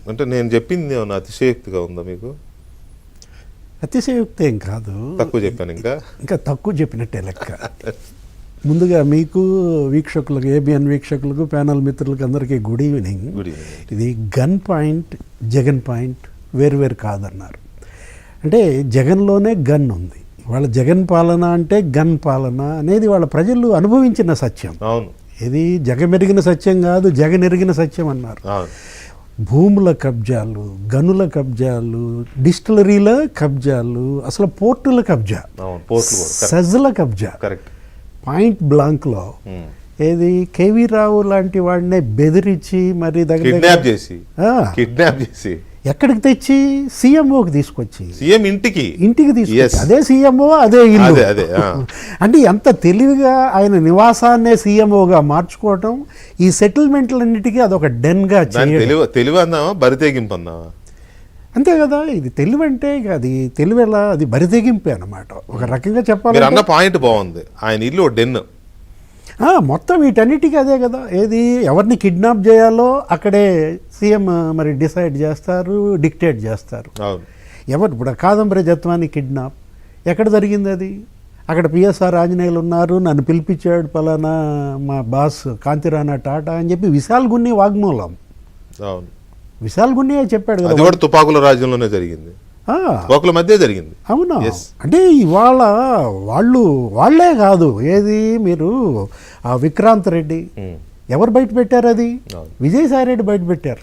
అంటే నేను చెప్పింది ఏమన్నా అతిశయోక్తిగా ఉందా మీకు? అతిశయోక్తి ఏం కాదు, తక్కువ చెప్పాను. ఇంకా తక్కువ చెప్పినట్టే లెక్క. ముందుగా మీకు వీక్షకులకు, ఏబిఎన్ వీక్షకులకు, ప్యానల్ మిత్రులకు అందరికీ గుడ్ ఈవినింగ్. ఇది గన్ పాయింట్, జగన్ పాయింట్ వేరు కాదన్నారు. అంటే జగన్లోనే గన్ ఉంది. వాళ్ళ జగన్ పాలన అంటే గన్ పాలన అనేది వాళ్ళ ప్రజలు అనుభవించిన సత్యం. అవును, ఇది జగమెరిగిన సత్యం కాదు, జగన్ ఎరిగిన సత్యం అన్నారు. భూముల కబ్జాలు, గనుల కబ్జాలు, డిస్టిలరీల కబ్జాలు, అసలు పోర్టుల కబ్జా, సెజ్ల కబ్జా, పాయింట్ బ్లాంక్లో ఏది కేవీ రావు లాంటి వాడినే బెదిరించి మరి కిడ్నాప్ చేసి ఎక్కడికి తెచ్చి సీఎంఓకి తీసుకొచ్చి, సీఎం ఇంటికి తీసుకొచ్చి, అదే సీఎంఓ అదే ఇల్లు. అంటే ఎంత తెలివిగా ఆయన నివాసాన్నే సీఎంఓగా మార్చుకోవటం, ఈ సెటిల్మెంట్లన్నిటికీ అదొక డెన్గా తెలివి అందామా, బరితెగింపు అందామా? అంతే కదా. ఇది తెలివి అంటే అది తెలివి ఎలా, అది బరితెగింపే అన్నమాట ఒక రకంగా చెప్పాలి. అన్న పాయింట్ బాగుంది, ఆయన ఇల్లు డెన్. మొత్తం వీటన్నిటికీ అదే కదా. ఏది ఎవరిని కిడ్నాప్ చేయాలో అక్కడే సీఎం మరి డిసైడ్ చేస్తారు, డిక్టేట్ చేస్తారు. ఎవరు ఇప్పుడు కాదంబరి జత్వాని కిడ్నాప్ ఎక్కడ జరిగింది? అది అక్కడ పిఎస్ఆర్ ఆంజనేయులు ఉన్నారు, నన్ను పిలిపించాడు పలానా మా బాస్ కాంతిరాణా టాటా అని చెప్పి విశాల్ గున్ని వాగ్మూలం. విశాల్ గున్నియే చెప్పాడు కదా. తుపాకుల రాజ్యంలోనే జరిగింది, ఒకళ్ళ మధ్య జరిగింది. అవునా? అంటే ఇవాళ వాళ్ళే కాదు, ఏది మీరు ఆ విక్రాంత్ రెడ్డి ఎవరు బయట పెట్టారు? అది విజయసాయి రెడ్డి బయట పెట్టారు.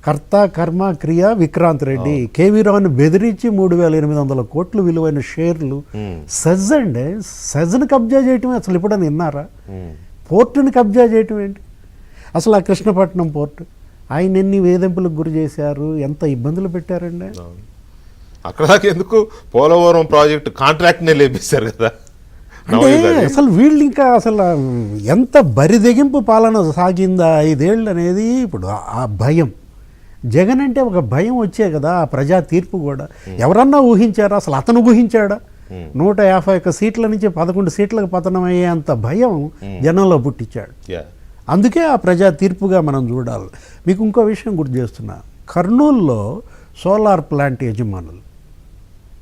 కర్త కర్మ క్రియ విక్రాంత్ రెడ్డి కేవీ రావుని బెదిరించి 3,800 కోట్లు విలువైన షేర్లు. సెజ్ అండి, సెజ్ని కబ్జా చేయటం అసలు ఎప్పుడైనా విన్నారా? పోర్టుని కబ్జా చేయటం ఏంటి? అసలు ఆ కృష్ణపట్నం పోర్టు ఆయన ఎన్ని వేధింపులకు గురి చేశారు, ఎంత ఇబ్బందులు పెట్టారండి. అక్కడ దాకా ఎందుకు పోలవరం ప్రాజెక్టు కాంట్రాక్ట్నే లేపిస్తారు కదా. అంటే అసలు వీళ్ళు ఇంకా అసలు ఎంత బరిదెగింపు పాలన సాగిందా 5 ఏళ్ళు అనేది. ఇప్పుడు ఆ భయం, జగన్ అంటే ఒక భయం వచ్చే కదా. ఆ ప్రజా తీర్పు కూడా ఎవరన్నా ఊహించారా? అసలు అతను ఊహించాడా? 151 సీట్ల నుంచి 11 సీట్లకు పతనం అయ్యేంత భయం జనంలో పుట్టించాడు. అందుకే ఆ ప్రజా తీర్పుగా మనం చూడాలి. మీకు ఇంకో విషయం గుర్తు చేస్తున్నా, కర్నూలులో సోలార్ ప్లాంట్ యజమానులు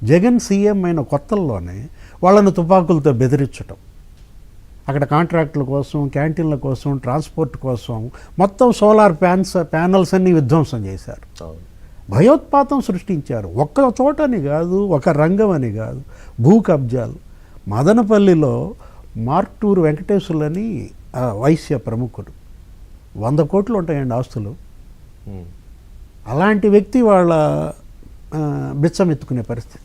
జగన్ సీఎం అయిన కొత్తల్లోనే వాళ్ళను తుపాకులతో బెదిరించటం, అక్కడ కాంట్రాక్టుల కోసం, క్యాంటీన్ల కోసం, ట్రాన్స్పోర్ట్ కోసం మొత్తం సోలార్ ప్యానల్స్ అన్ని విధ్వంసం చేశారు. భయోత్పాతం సృష్టించారు. ఒక్క చోటని కాదు, ఒక రంగం అని కాదు, భూ కబ్జాలు. మదనపల్లిలో మార్టూరు వెంకటేశ్వర్లని వైశ్య ప్రముఖుడు, 100 కోట్లు ఉంటాయండి ఆస్తులు. అలాంటి వ్యక్తి వాళ్ళ బిచ్చం ఎత్తుకునే పరిస్థితి.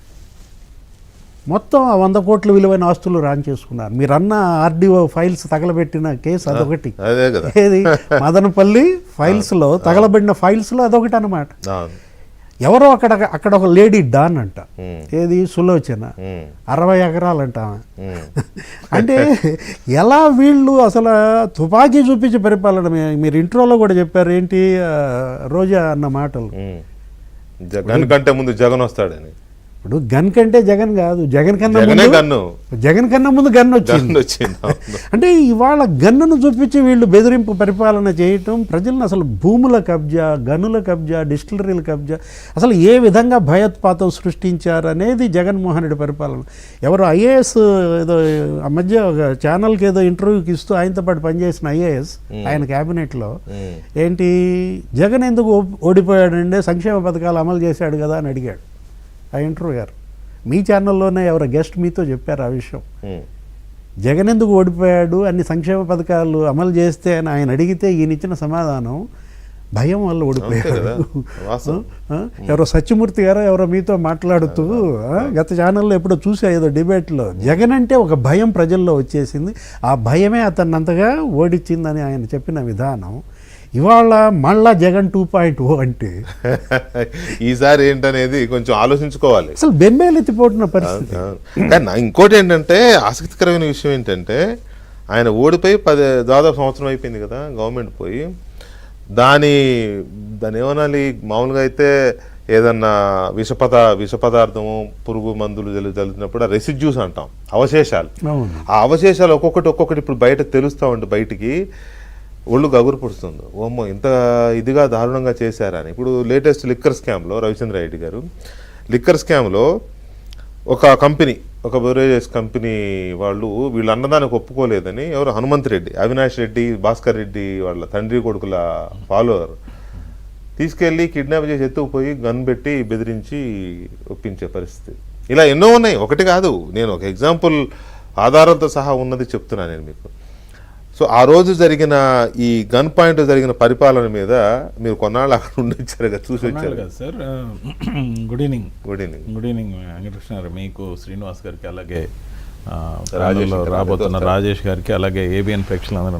మొత్తం ఆ 100 కోట్ల విలువైన ఆస్తులు రాన్ చేసుకున్నారు. మీరన్న ఆర్డీఓ ఫైల్స్ తగలబెట్టిన కేసు అదొకటి. ఏది మదనపల్లి ఫైల్స్లో తగలబడిన ఫైల్స్లో అదొకటి అన్నమాట. ఎవరో అక్కడ ఒక లేడీ డాన్ అంట, ఏది సులోచన, 60 ఎకరాలంట. అంటే ఎలా వీళ్ళు అసలు తుపాకీ చూపించి పరిపాలన. మీరు ఇంట్రోలో కూడా చెప్పారు ఏంటి, రోజా అన్న మాటలు, జగన్ కంటే ముందు జగన్ వస్తాడని. ఇప్పుడు గన్ కంటే జగన్ కాదు, జగన్ కన్నా ముందు గన్ వచ్చింది. అంటే ఇవాళ గన్నును చూపించి వీళ్ళు బెదిరింపు పరిపాలన చేయటం, ప్రజలను అసలు భూముల కబ్జా, గనుల కబ్జా, డిస్టిలరీల కబ్జా, అసలు ఏ విధంగా భయోత్పాతం సృష్టించారు అనేది జగన్మోహన్ రెడ్డి పరిపాలన. ఎవరు ఐఏఎస్ ఏదో ఆ మధ్య ఒక ఛానల్కి ఏదో ఇంటర్వ్యూకి ఇస్తూ ఆయనతో పాటు పనిచేసిన ఐఏఎస్ ఆయన క్యాబినెట్లో ఏంటి జగన్ ఎందుకు ఓడిపోయాడంటే సంక్షేమ పథకాలు అమలు చేశాడు కదా అని అడిగాడు ఆ ఇంటర్వ్యూ గారు. మీ ఛానల్లోనే ఎవరో గెస్ట్ మీతో చెప్పారు ఆ విషయం. జగన్ ఎందుకు ఓడిపోయాడు, అన్ని సంక్షేమ పథకాలు అమలు చేస్తే అని ఆయన అడిగితే ఈయన ఇచ్చిన సమాధానం భయం వల్ల ఓడిపోయాడు. ఎవరో సత్యమూర్తి గారో ఎవరో మీతో మాట్లాడుతూ గత ఛానల్లో ఎప్పుడో చూసా ఏదో డిబేట్లో, జగన్ అంటే ఒక భయం ప్రజల్లో వచ్చేసింది, ఆ భయమే అతన్ని అంతగా ఓడించిందని ఆయన చెప్పిన విధానం. ఇవాళ మళ్ళా జగన్ 2.0 అంటే ఈసారి ఏంటనేది కొంచెం ఆలోచించుకోవాలి. అసలు బెంబేలెత్తిపోతున్న పరిస్థితి. కానీ ఇంకోటి ఏంటంటే ఆసక్తికరమైన విషయం ఏంటంటే ఆయన ఓడిపోయి దాదాపు సంవత్సరం అయిపోయింది కదా గవర్నమెంట్ పోయి. దాని ఏమనాలి, మామూలుగా అయితే ఏదన్నా విష పదార్థము, పురుగు మందులు జల్లుతున్నప్పుడు ఆ రెసిడ్యూస్ అంటాం, అవశేషాలు. ఆ అవశేషాలు ఒక్కొక్కటి ఇప్పుడు బయట తెలుస్తూ ఉంటే బయటికి ఒళ్ళు గగురు పుడుతుంది. ఓమ్మో ఇంత ఇదిగా దారుణంగా చేశారని. ఇప్పుడు లేటెస్ట్ లిక్కర్ స్కామ్లో రవిచంద్ర రెడ్డి గారు లిక్కర్ స్కామ్లో ఒక కంపెనీ, ఒక బెవరేజెస్ కంపెనీ వాళ్ళు వీళ్ళు అన్నదానికి ఒప్పుకోలేదని ఎవరు హనుమంత్ రెడ్డి, అవినాష్ రెడ్డి, భాస్కర్ రెడ్డి వాళ్ళ తండ్రి కొడుకుల ఫాలోవర్ తీసుకెళ్ళి కిడ్నాప్ చేసి ఎత్తుకుపోయి గన్ పెట్టి బెదిరించి ఒప్పించే పరిస్థితి. ఇలా ఎన్నో ఉన్నాయి, ఒకటి కాదు. నేను ఒక ఎగ్జాంపుల్ ఆధారాలతో సహా ఉన్నది చెప్తున్నాను నేను మీకు. సో ఆ రోజు జరిగిన ఈ గన్ పాయింట్ జరిగిన పరిపాలన మీద మీరు కొన్నాళ్ళు అక్కడ ఉండి వచ్చారు కదా, చూసి వచ్చారు కదా sir. Good evening. Good evening. Good evening Venkatakrishna గారు, మీకు, శ్రీనివాస్ గారికి, అలాగే రాజేష్ రాబోతున్న రాజేష్ గారికి, అలాగే ఏబిఎన్ ప్రేక్షకులందరూ